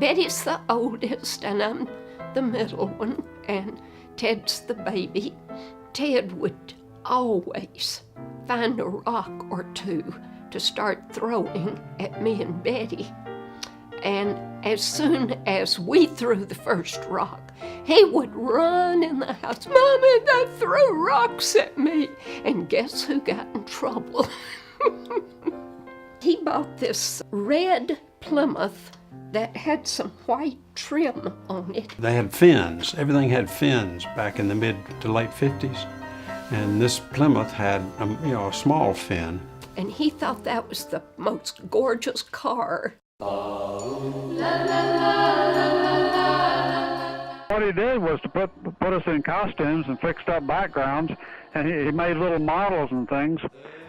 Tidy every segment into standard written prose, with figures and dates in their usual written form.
Betty's the oldest, and I'm the middle one, and Ted's the baby. Ted would always find a rock or two to start throwing at me and Betty. And as soon as we threw the first rock, he would run in the house, "Mommy, they threw rocks at me." And guess who got in trouble? He bought this red Plymouth that had some white trim on it. They had fins. Everything had fins back in the mid to late 50s. And this Plymouth had a small fin. And he thought that was the most gorgeous car. What he did was to put us in costumes and fixed up backgrounds, and he made little models and things.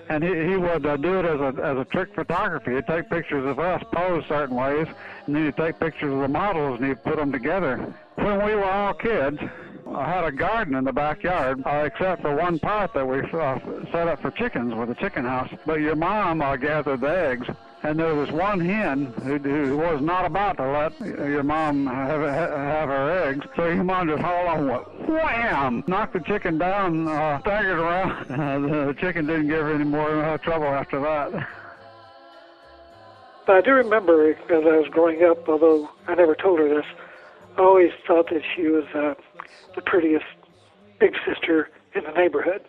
And he would do it as a trick photography. He'd take pictures of us, pose certain ways, and then he'd take pictures of the models and he'd put them together. When we were all kids, I had a garden in the backyard, except for one part that we set up for chickens with a chicken house. But your mom gathered the eggs, and there was one hen who was not about to let your mom have her eggs. So your mom just hauled on, wham! Knocked the chicken down, staggered around. The chicken didn't give her any more trouble after that. But I do remember, as I was growing up, although I never told her this, I always thought that she was the prettiest big sister in the neighborhood.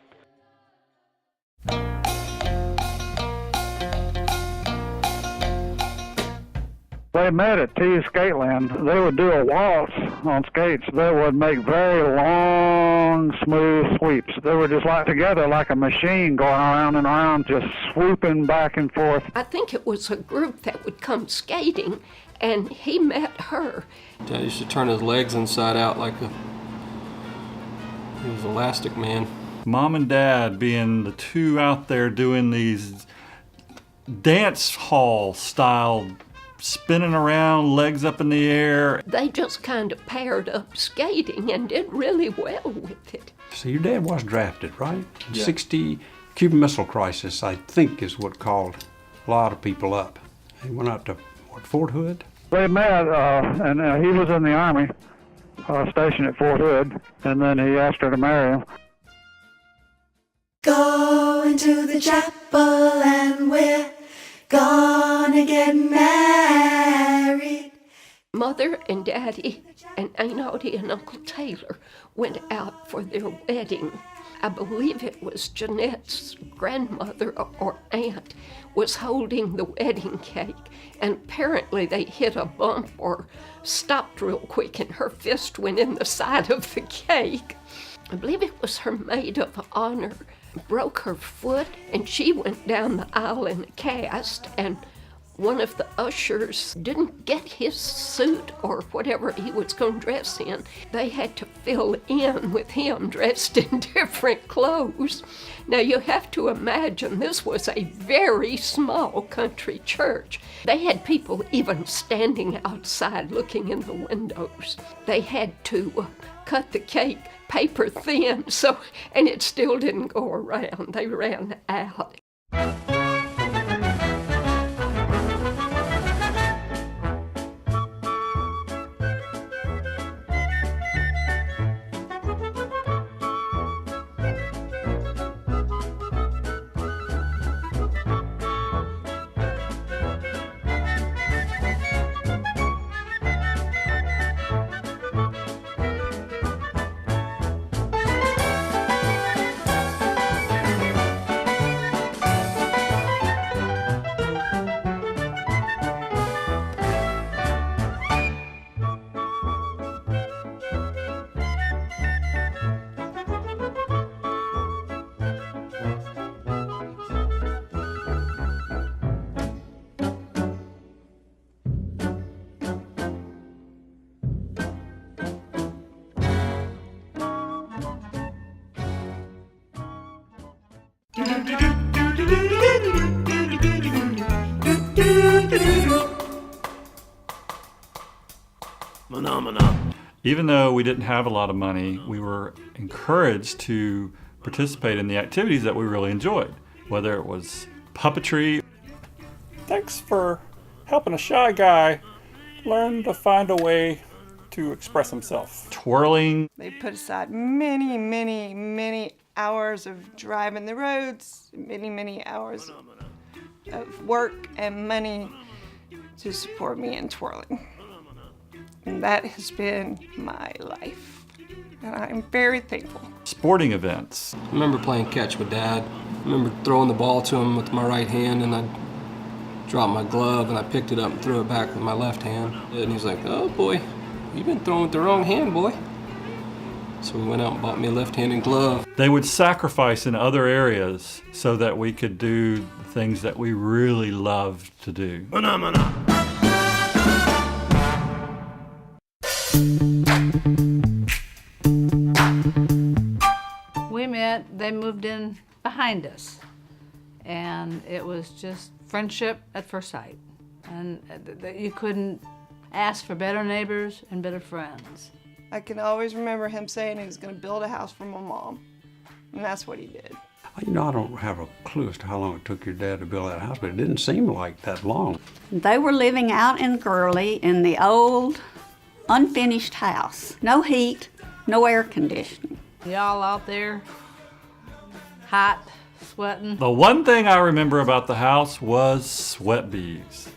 They met at T's Skateland. They would do a waltz on skates. They would make very long, smooth sweeps. They were just like together like a machine going around and around, just swooping back and forth. I think it was a group that would come skating, and he met her. Dad used to turn his legs inside out like he was Elastic Man. Mom and Dad being the two out there doing these dance hall style, spinning around, legs up in the air. They just kind of paired up skating and did really well with it. So your dad was drafted, right? Yeah. 60, Cuban Missile Crisis, I think, is what called a lot of people up. He went out to, Fort Hood? They met, and he was in the Army, stationed at Fort Hood, and then he asked her to marry him. Going to the chapel and we're gonna get married. Mother and Daddy and Aunt Audie and Uncle Taylor went out for their wedding. I believe it was Jeanette's grandmother or aunt was holding the wedding cake, and apparently they hit a bump or stopped real quick and her fist went in the side of the cake. I believe it was her maid of honor broke her foot, and she went down the aisle in a cast, and one of the ushers didn't get his suit or whatever he was going to dress in. They had to fill in with him dressed in different clothes. Now you have to imagine this was a very small country church. They had people even standing outside looking in the windows. They had to cut the cake paper thin, and it still didn't go around. They ran out. Even though we didn't have a lot of money, we were encouraged to participate in the activities that we really enjoyed, whether it was puppetry. Thanks for helping a shy guy learned to find a way to express himself. Twirling. They put aside many, many, many hours of driving the roads, many, many hours of work and money to support me in twirling. And that has been my life, and I'm very thankful. Sporting events. I remember playing catch with Dad. I remember throwing the ball to him with my right hand, and I dropped my glove, and I picked it up and threw it back with my left hand. And he's like, "Oh boy, you've been throwing with the wrong hand, boy." So we went out and bought me a left-handed glove. They would sacrifice in other areas so that we could do things that we really loved to do. We met, they moved in behind us, and it was just friendship at first sight. And you couldn't ask for better neighbors and better friends. I can always remember him saying he was going to build a house for my mom, and that's what he did. You know, I don't have a clue as to how long it took your dad to build that house, but it didn't seem like that long. They were living out in Gurley in the old, unfinished house. No heat, no air conditioning. Y'all out there, hot, sweating. The one thing I remember about the house was sweat beads.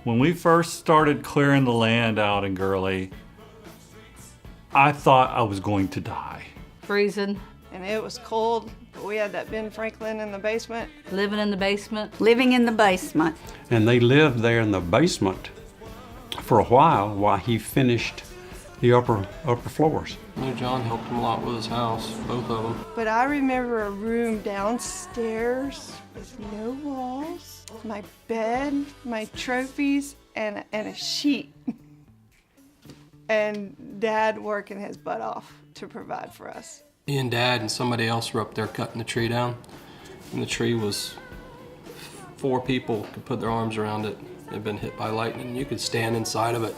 When we first started clearing the land out in Gurley, I thought I was going to die. Freezing. And it was cold, but we had that Ben Franklin in the basement. Living in the basement. Living in the basement. And they lived there in the basement for a while he finished the upper floors. Me and John helped him a lot with his house, both of them. But I remember a room downstairs with no walls, my bed, my trophies, and a sheet. And Dad working his butt off to provide for us. Me and Dad and somebody else were up there cutting the tree down. And the tree was 4 people could put their arms around it. It had been hit by lightning. You could stand inside of it.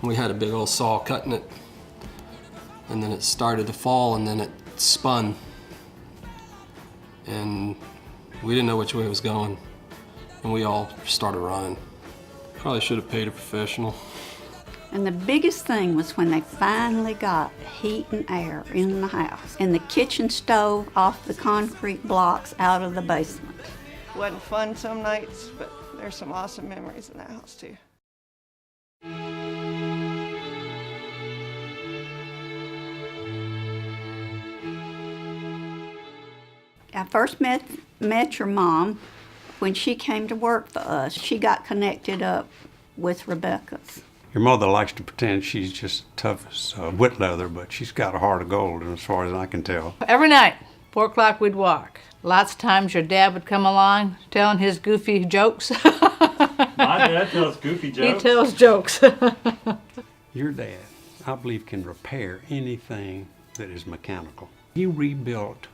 We had a big old saw cutting it. And then it started to fall, and then it spun. And we didn't know which way it was going. And we all started running. Probably should have paid a professional. And the biggest thing was when they finally got heat and air in the house, and the kitchen stove off the concrete blocks out of the basement. Wasn't fun some nights, but there's some awesome memories in that house too. I first met your mom when she came to work for us. She got connected up with Rebecca's. Your mother likes to pretend she's just tough as wet leather, but she's got a heart of gold, as far as I can tell. Every night, 4 o'clock, we'd walk. Lots of times your dad would come along telling his goofy jokes. My dad tells goofy jokes. He tells jokes. Your dad, I believe, can repair anything that is mechanical. He rebuilt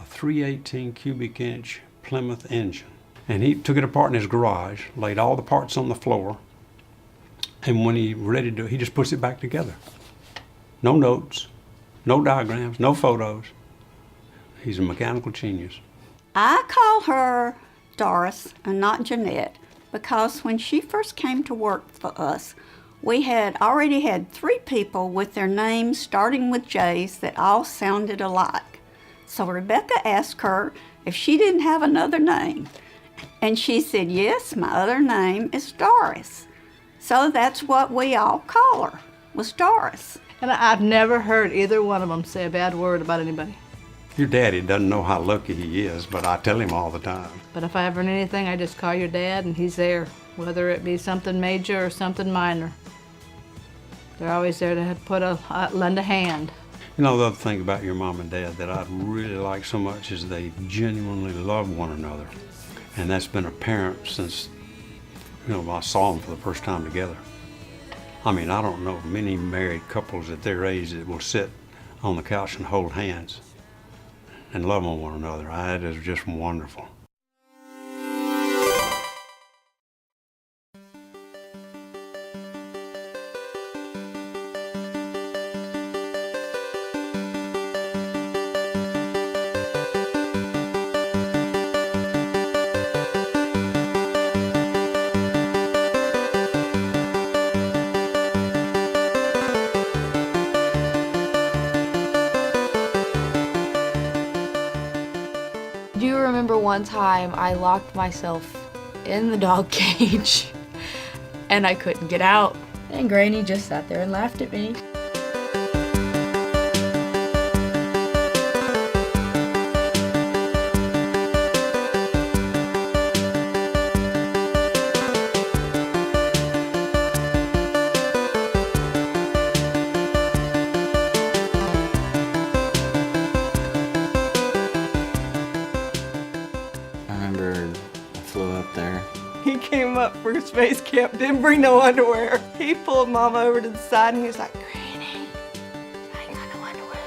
a 318 cubic inch Plymouth engine, and he took it apart in his garage, laid all the parts on the floor, and when he ready to do it, he just puts it back together. No notes, no diagrams, no photos. He's a mechanical genius. I call her Doris and not Jeanette because when she first came to work for us, we had already had 3 people with their names starting with J's that all sounded alike. So Rebecca asked her if she didn't have another name. And she said, yes, my other name is Doris. So that's what we all call her, was Doris. And I've never heard either one of them say a bad word about anybody. Your daddy doesn't know how lucky he is, but I tell him all the time. But if I ever need anything, I just call your dad and he's there, whether it be something major or something minor. They're always there to lend a hand. You know, the other thing about your mom and dad that I really like so much is they genuinely love one another. And that's been apparent since, I saw them for the first time together. I mean, I don't know many married couples at their age that will sit on the couch and hold hands and love on one another. It is just wonderful. one time I locked myself in the dog cage and I couldn't get out. And Granny just sat there and laughed at me. He came up for space camp, didn't bring no underwear. He pulled Mama over to the side and he was like, Granny, I ain't got no underwear.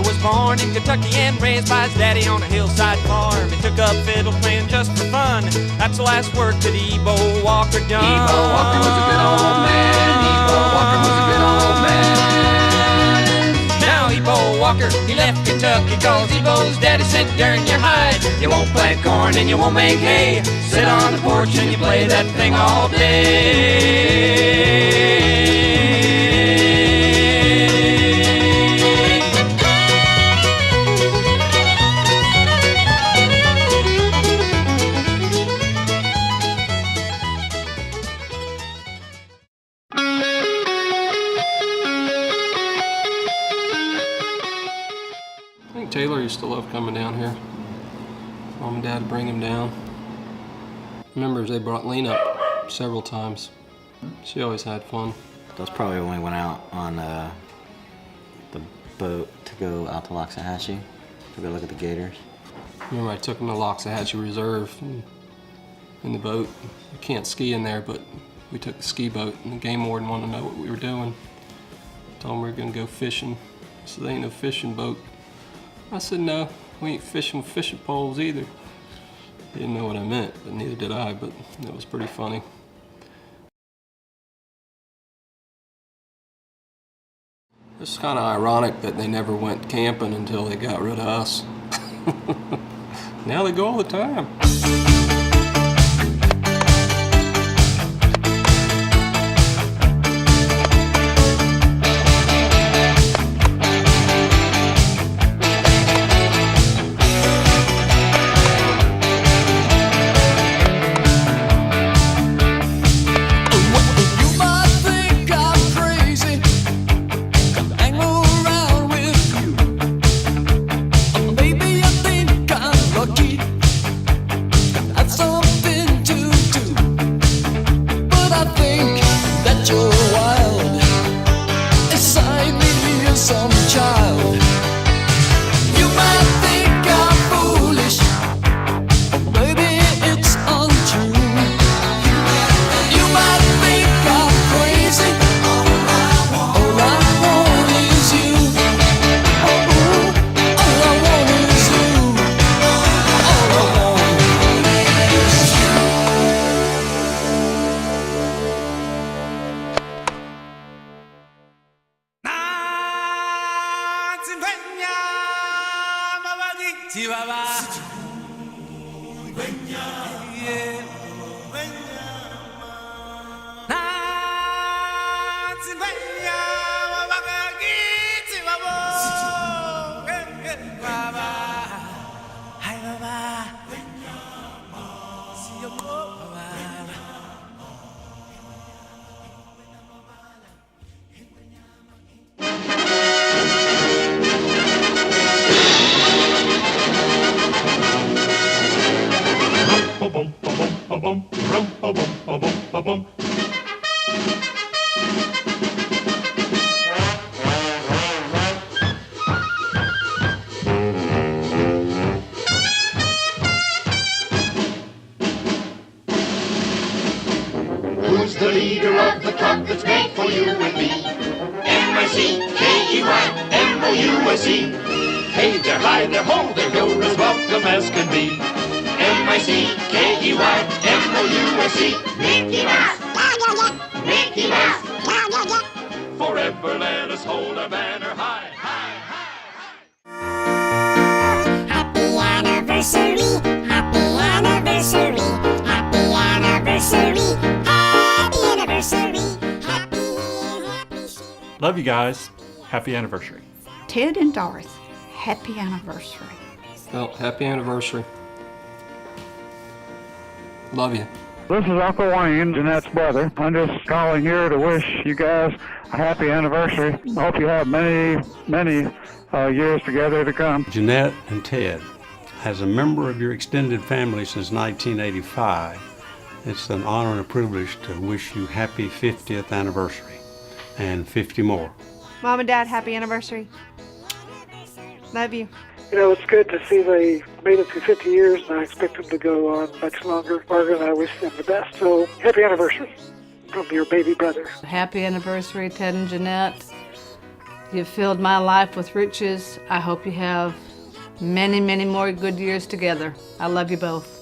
Was born in Kentucky and raised by his daddy on a hillside farm. He took up fiddle playing just for fun. That's the last work that Ebo Walker done. Ebo Walker was a good old man. Ebo Walker was a good old man. Now Ebo Walker, he left Kentucky cause Ebo's daddy said, "Darn your hide. You won't plant corn and you won't make hay. Sit on the porch and you play that thing all day." Taylor used to love coming down here. Mom and Dad would bring him down. Remember, they brought Lena up several times. She always had fun. That's probably when we went out on the boat to go out to Loxahatchee to go look at the gators. Remember, I took him to Loxahatchee Reserve in the boat. You can't ski in there, but we took the ski boat, and the game warden wanted to know what we were doing. Told him we were going to go fishing. He said, "There ain't no fishing boat." I said, "No, we ain't fishing with fishing poles either." He didn't know what I meant, but neither did I, but it was pretty funny. It's kind of ironic that they never went camping until they got rid of us. Now they go all the time. Who's the leader of the club that's made for you and me? M-I-C-K-E-Y, M-O-U-S-E. Hey there, hi there, ho there, you're as welcome as can be. M-I-C-K-E-Y-M-O-U-S-E. Mickey Mouse, Mickey Mouse, forever let us hold our banner high, high, high. Happy anniversary, happy anniversary, happy anniversary, happy anniversary, happy. Love you guys. Happy anniversary. Ted and Doris, happy anniversary. Well, happy anniversary. Love you. This is Uncle Wayne, Jeanette's brother. I'm just calling here to wish you guys a happy anniversary. I hope you have many, many years together to come. Jeanette and Ted, as a member of your extended family since 1985, it's an honor and a privilege to wish you happy 50th anniversary and 50 more. Mom and Dad, happy anniversary. Love you. You know, it's good to see they made it through 50 years, and I expect them to go on much longer. Margaret and I wish them the best. So, happy anniversary from your baby brother. Happy anniversary, Ted and Jeanette. You've filled my life with riches. I hope you have many, many more good years together. I love you both.